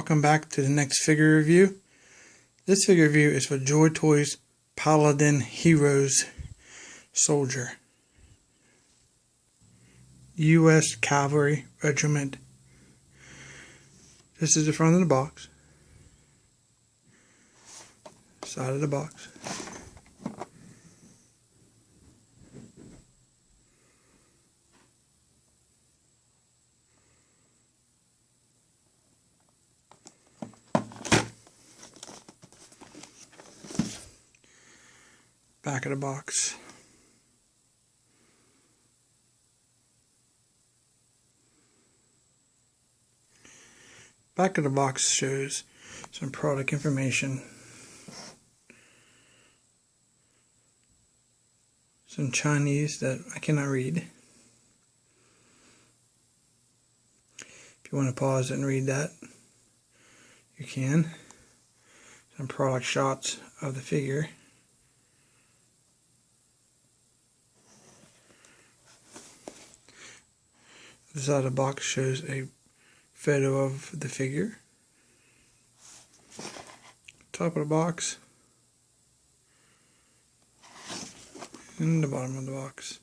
welcome back to the next figure review. This figure review is for Joytoy's Paladin Heroes Soldier. U.S. Cavalry Regiment. This is the front of the box. Side of the box. Back of the box. Back of the box shows some product information, some Chinese that I cannot read. If you want to pause and read that, you can. Some product shots of the figure. The side of the box shows a photo of the figure. Top of the box. And the bottom of the box.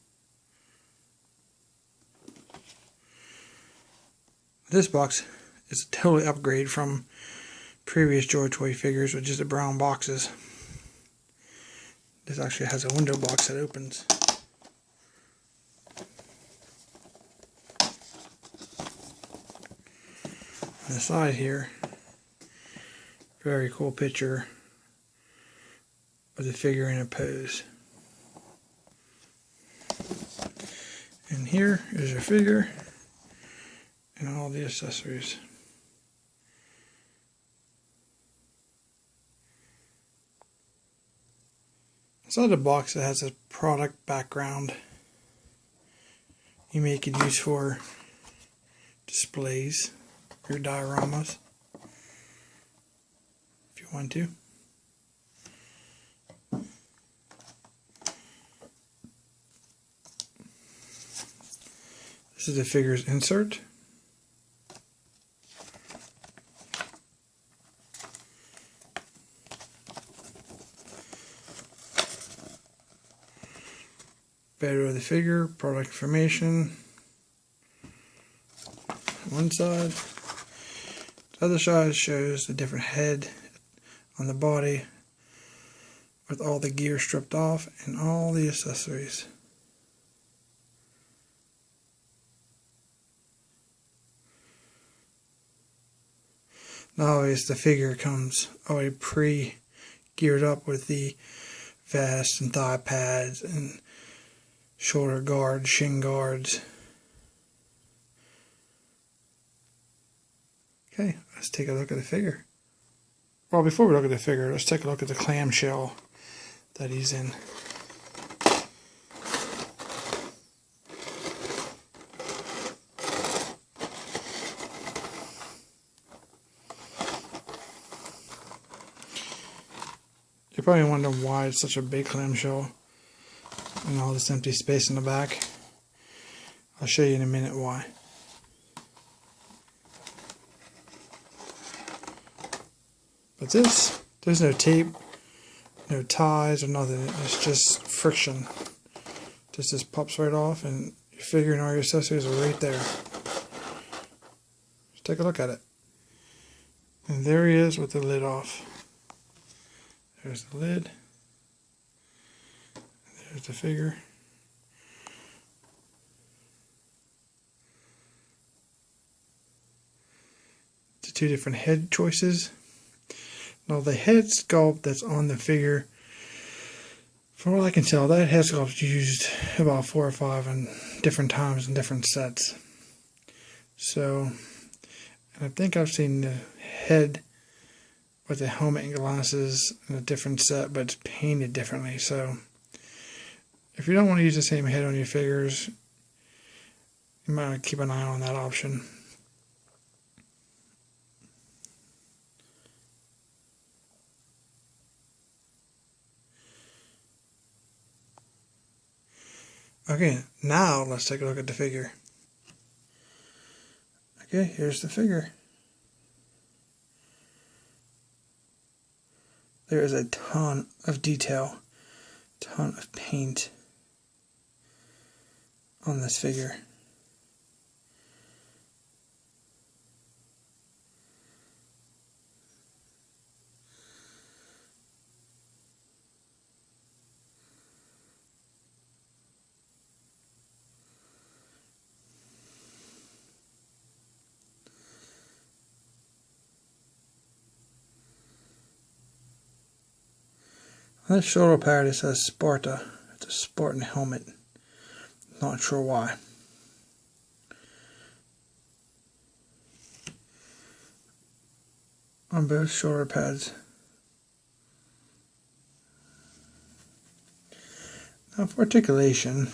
This box is a totally upgrade from previous Joytoy figures, which is the brown boxes. This actually has a window box that opens. On the side here, very cool picture of the figure in a pose. And here is your figure and all the accessories. Inside the box, it has a product background. You make it use for displays, your dioramas, if you want to. This is the figure's insert. Photo of the figure, product information. One side. The other side shows the different head on the body with all the gear stripped off and all the accessories. Now obviously the figure comes already pre-geared up with the vest and thigh pads and shoulder guards, shin guards. Okay, let's take a look at the figure. Well, before we look at the figure, let's take a look at the clamshell that he's in. You're probably wondering why it's such a big clamshell and all this empty space in the back. I'll show you in a minute why. But there's no tape, no ties or nothing. It's just friction. Just pops right off and your figure and all your accessories are right there. Just take a look at it. And there he is with the lid off. There's the lid. There's the figure. The two different head choices. Now the head sculpt that's on the figure, from what I can tell, that head sculpt is used about 4 or 5 in different times in different sets. So, and I think I've seen the head with the helmet and glasses in a different set, but it's painted differently. So, if you don't want to use the same head on your figures, you might want to keep an eye on that option. Okay, now let's take a look at the figure. Okay, here's the figure. there is a ton of detail, ton of paint on this figure. On this shoulder pad it says Sparta. It's a Spartan helmet. Not sure why. On both shoulder pads. Now for articulation,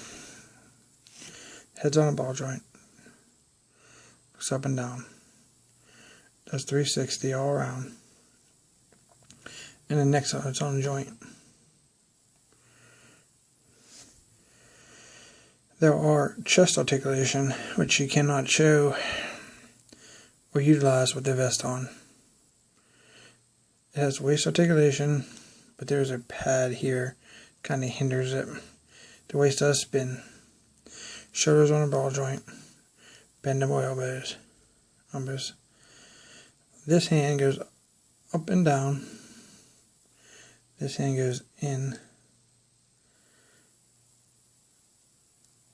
head's on a ball joint. Looks up and down. Does 360 all around. And the neck's on its own joint. There are chest articulation, which you cannot show or utilize with the vest on. It has waist articulation, but there's a pad here, kind of hinders it. The waist does spin. Shoulders on a ball joint. Bendable elbows. Elbows. This hand goes up and down. This hand goes in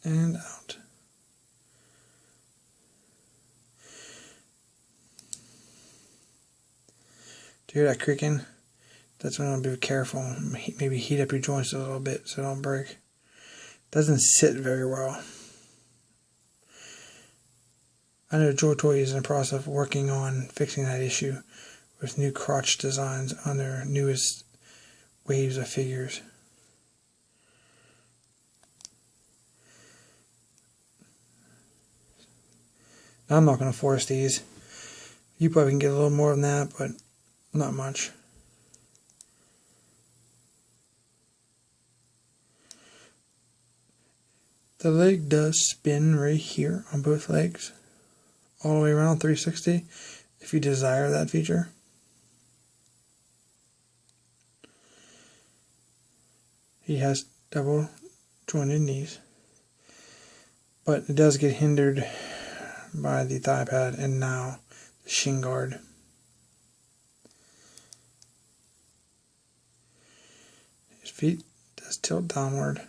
and out. Do you hear that creaking? That's when I'll be careful. Maybe heat up your joints a little bit so they don't break. Doesn't sit very well. I know Joytoy is in the process of working on fixing that issue with new crotch designs on their newest waves of figures. Now, I'm not going to force these. You probably can get a little more than that, but not much. The leg does spin right here on both legs, all the way around 360, if you desire that feature. He has double jointed knees, but it does get hindered by the thigh pad and now the shin guard. His feet does tilt downward.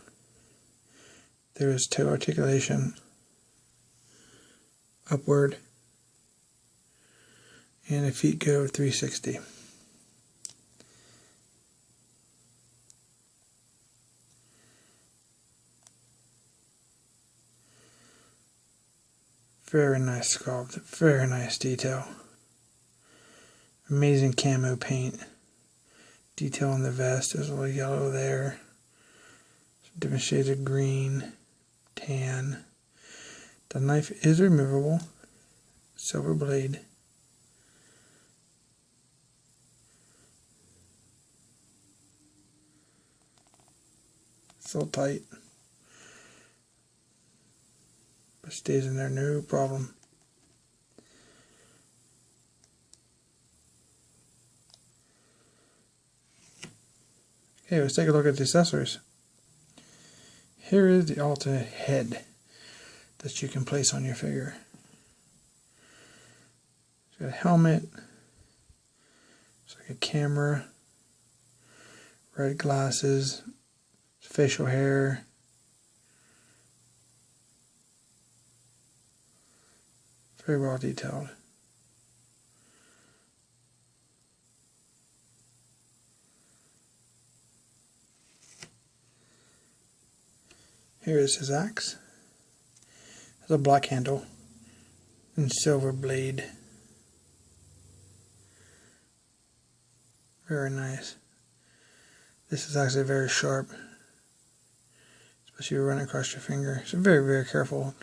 There is toe articulation upward, and the feet go 360. Very nice sculpt, very nice detail. Amazing camo paint. Detail on the vest, there's a little yellow there. Some different shades of green, tan. The knife is removable. Silver blade. Still tight. But stays in there no problem. Okay, let's take a look at the accessories. Here is the alternate head that you can place on your figure. It's got a helmet. It's like a camera. Red glasses. Facial hair. Very well detailed. Here is his axe. It has a black handle and silver blade. Very nice. This is actually very sharp, especially if you run across your finger. So very, very careful.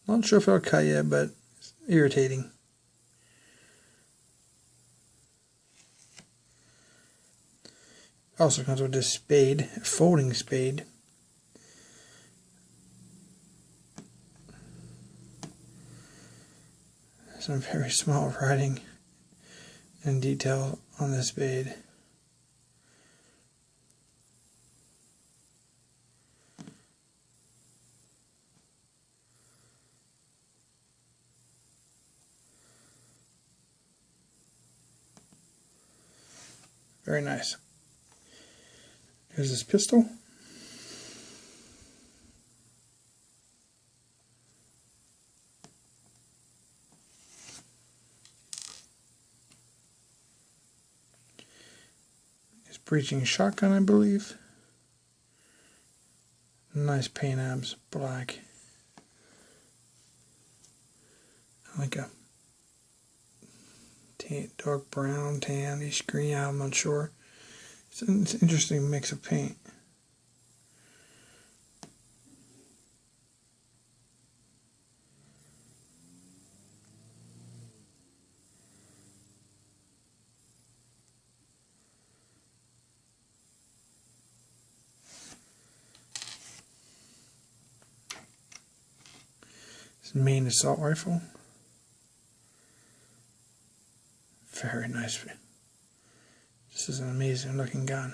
Not sure if it'll cut yet, but it's irritating. Also comes with this spade, a folding spade. Some very small writing and detail on this spade. Very nice. Here's his pistol. His breaching shotgun, I believe. Nice paint abs, black. Like a dark brown, tanish green, I'm not sure. It's an interesting mix of paint. His main assault rifle. Very nice. This is an amazing looking gun.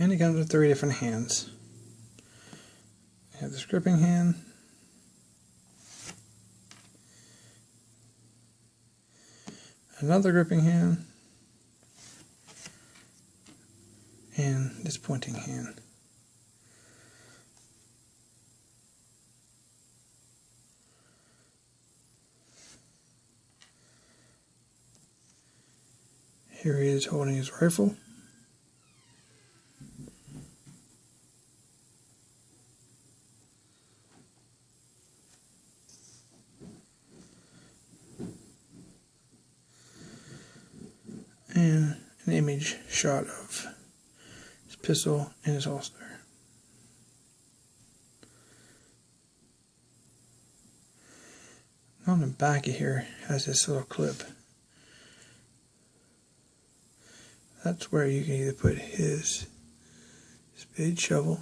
And it comes with 3 different hands. You have this gripping hand, another gripping hand, and this pointing hand. Here he is holding his rifle. And an image shot of his pistol in his holster. On the back of here has this little clip. That's where you can either put his spade shovel,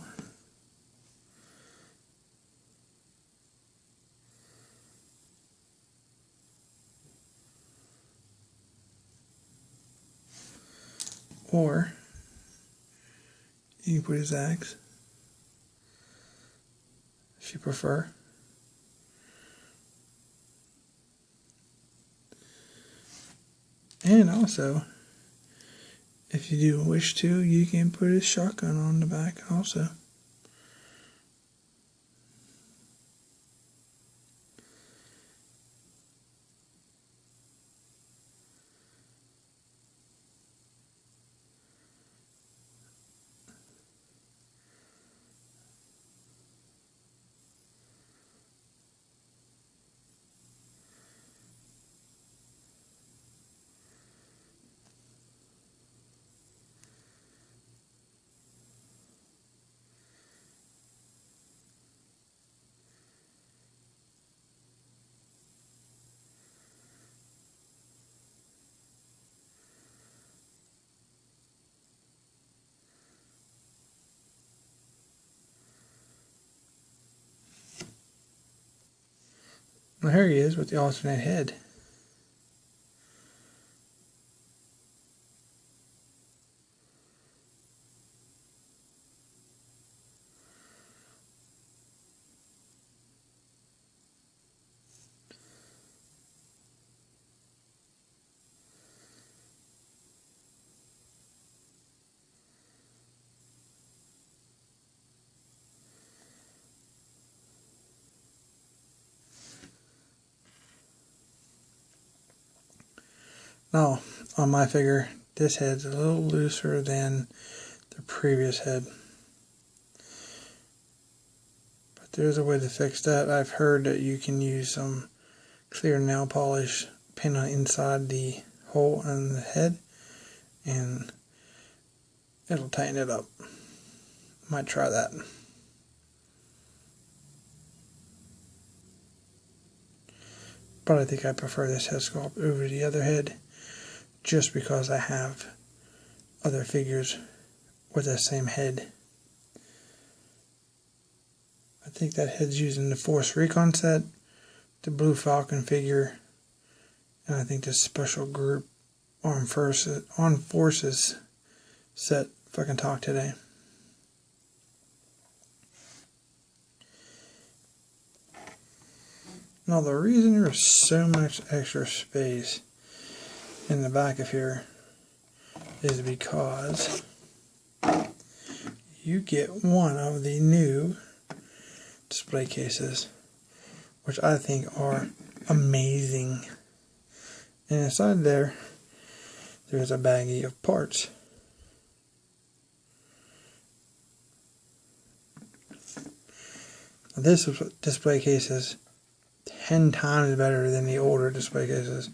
or you can put his axe, if you prefer. And also, if you do wish to, you can put his shotgun on the back also. Well, here he is with the alternate head. Now, on my figure, this head's a little looser than the previous head. But there's a way to fix that. I've heard that you can use some clear nail polish, paint on inside the hole in the head, and it'll tighten it up. Might try that. But I think I prefer this head sculpt over the other head, just because I have other figures with that same head. I think that head's using the Force Recon set, the Blue Falcon figure, and I think the Special Group Armed Forces set, if I can talk today. Now the reason there's so much extra space in the back of here is because you get one of the new display cases, which I think are amazing. And inside there's a baggie of parts. This display case is 10 times better than the older display cases.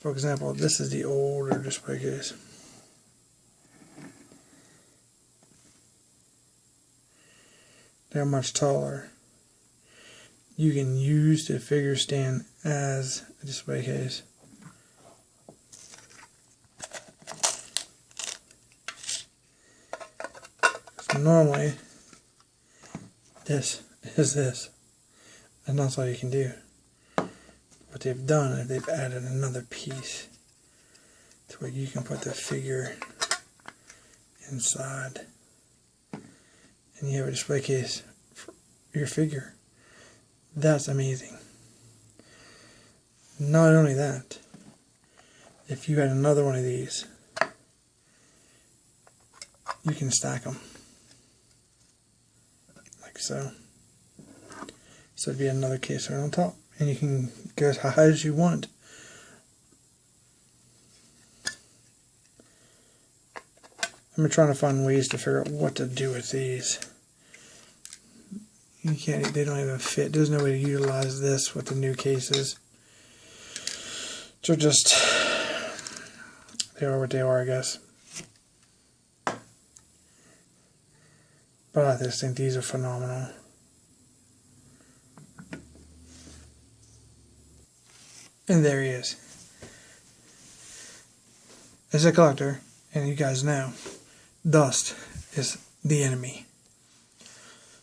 For example, this is the older display case. They're much taller. You can use the figure stand as a display case. So normally, this is this, and that's all you can do. What they've done is they've added another piece to where you can put the figure inside, and you have a display case for your figure. That's amazing. Not only that, if you had another one of these, you can stack them like so. So it'd be another case right on top, and you can go as high as you want. I'm trying to find ways to figure out what to do with these. You can't, they don't even fit. There's no way to utilize this with the new cases. So just, they are what they are, I guess. But I just think these are phenomenal. And there he is. As a collector, and you guys know, dust is the enemy.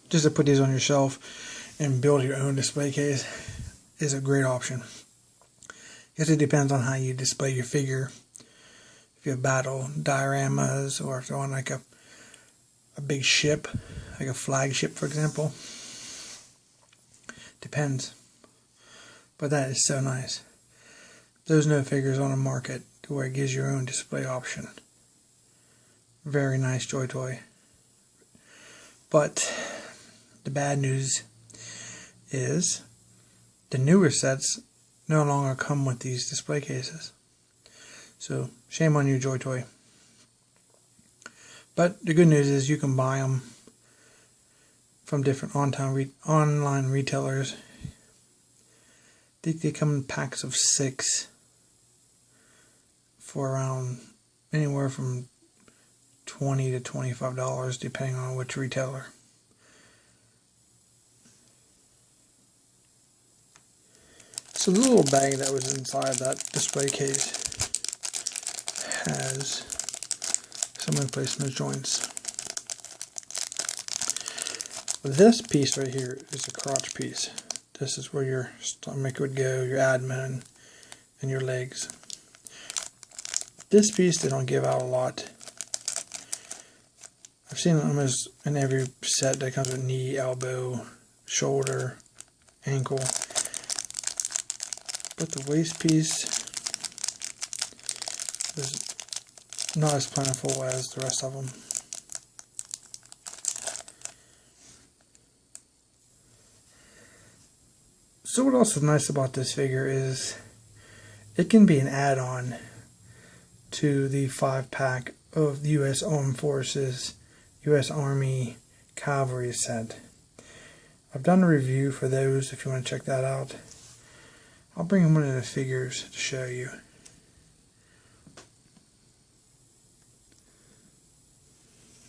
Just to put these on your shelf and build your own display case is a great option. Guess it depends on how you display your figure. If you have battle dioramas, or if you want like a big ship, like a flagship, for example. Depends. But that is so nice. There's no figures on the market to where it gives your own display option. Very nice Joytoy. But the bad news is the newer sets no longer come with these display cases. So shame on you, Joytoy. But the good news is you can buy them from different online retailers. I think they come in packs of 6 for around anywhere from $20 to $25 depending on which retailer. So the little bag that was inside that display case has some replacement joints. This piece right here is a crotch piece. This is where your stomach would go, your abdomen, and your legs. This piece they don't give out a lot. I've seen it almost in every set that comes with knee, elbow, shoulder, ankle. But the waist piece is not as plentiful as the rest of them. So what else is nice about this figure is it can be an add-on to the 5-pack of the U.S. Armed Forces, U.S. Army Cavalry set. I've done a review for those if you want to check that out. I'll bring one of the figures to show you.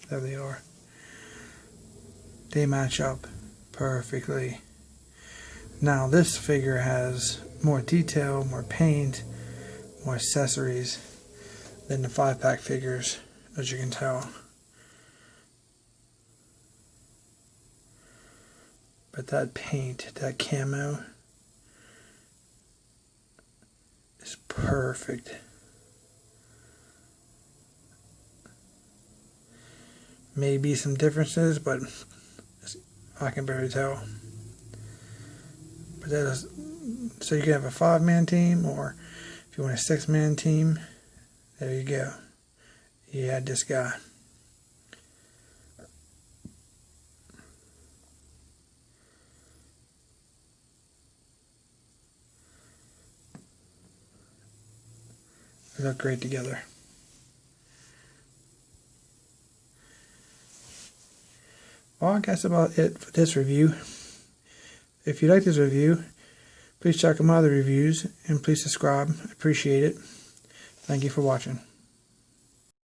There they are. They match up perfectly. Now this figure has more detail, more paint, more accessories. than the 5-pack figures, as you can tell. But that paint, that camo, is perfect. Maybe some differences, but I can barely tell. But that is, so you can have a 5-man team, or if you want a 6-man team, there you go. You had this guy. They look great together. Well, I guess about it for this review. If you like this review, please check out my other reviews and please subscribe. I appreciate it. Thank you for watching.